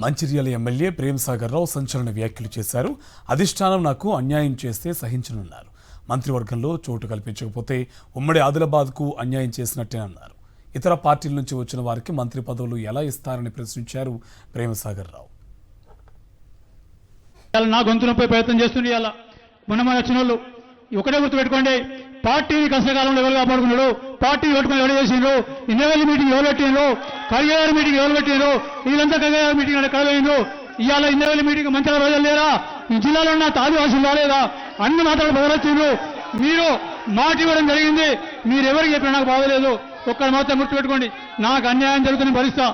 Mancherial MLA Premsagar రావు సంచలన వ్యాఖ్యలు చేశారు. అధిష్టానం నాకు అన్యాయం చేస్తే సహించనున్నారు. మంత్రివర్గంలో చోటు కల్పించకపోతే ఉమ్మడి ఆదిలాబాద్కు అన్యాయం చేసినట్టేనన్నారు. ఇతర పార్టీల నుంచి వచ్చిన వారికి మంత్రి పదవులు ఎలా ఇస్తారని ప్రశ్నించారు ప్రేమ్సాగర్ రావు. నా గొంతునపై ప్రయత్నం చేస్తుండే ఇలా మొన్న వచ్చిన వాళ్ళు ఒకటే గుర్తుపెట్టుకోండి, పార్టీని కష్టకాలంలో ఎవరు కాపాడుకున్నాడు, పార్టీ పెట్టుకుని ఎవరు చేసిండ్రు, ఇన్నోవేల్ మీటింగ్ ఎవరు పెట్టిండ్రు, కరిగారు మీటింగ్ ఎవరు పెట్టిండ్రు, వీళ్ళంతా కరిగారు మీటింగ్ ఎక్కడ పోయిండ్రు. ఇవాళ ఇన్నోవేల్ మీటింగ్ మంచిగా ప్రజలు లేరా, ఈ జిల్లాలో ఉన్న ఆదివాసులు రాలేదా, అన్ని మాత్రం బదలొచ్చిండ్రు. మీరు మాట ఇవ్వడం జరిగింది, మీరు ఎవరికి చెప్పినా నాకు బాగలేదు. ఒక్కరు మాత్రం గుర్తుపెట్టుకోండి, నాకు అన్యాయం జరుగుతున్న భరిస్తా,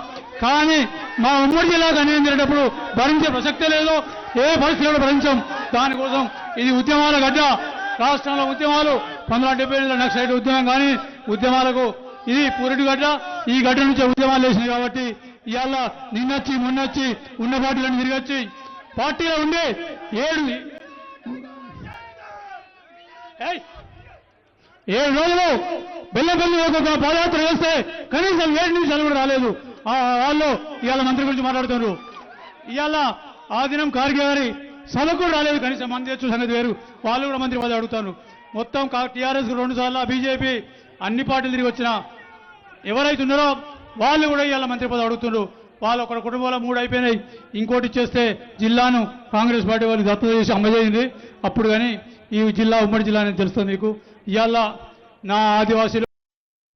కానీ మా ఉమ్మడి జిల్లాకు అన్యాయం జరిగేటప్పుడు భరించే ప్రసక్తే లేదు, ఏ పరిస్థితుల్లో భరించాం. దానికోసం ఇది ఉద్యమాల గడ్డ. రాష్ట్రంలో ఉద్యమాలు 1978 నక్సలైట్ ఉద్యమం కానీ ఉద్యమాలకు ఇది పూరిటి గడ్డ. ఈ గడ్డ నుంచే ఉద్యమాలు వేసినాయి. కాబట్టి ఇవాళ నిన్నొచ్చి మొన్నొచ్చి ఉన్న పార్టీలను తిరిగొచ్చి పార్టీలో ఉండే 7 రోజులు బెల్లంపల్లి ఒక పాదయాత్ర చేస్తే కనీసం 7 నిమిషాలు కూడా రాలేదు. వాళ్ళు ఇవాళ మంత్రి గురించి మాట్లాడుతున్నారు. ఇవాళ ఆ దినం ఖార్గే గారి సభకు కూడా రాలేదు. కనీసం మంది తెచ్చు సంగతి వేరు, వాళ్ళు కూడా మంత్రి పదవి అడుగుతారు. మొత్తం టీఆర్ఎస్ 2 సార్లు, బీజేపీ అన్ని పార్టీలు తిరిగి వచ్చిన ఎవరైతే ఉన్నారో వాళ్ళు కూడా ఇవాళ మంత్రి పదవి అడుగుతున్నారు. వాళ్ళు ఒక కుటుంబంలో 3 అయిపోయినాయి, ఇంకోటి ఇచ్చేస్తే జిల్లాను కాంగ్రెస్ పార్టీ వాళ్ళు దత్తత చేసి అమ్మజేయింది. అప్పుడు కానీ ఈ జిల్లా ఉమ్మడి జిల్లా అనేది తెలుస్తుంది మీకు. ఇవాళ నా ఆదివాసీలు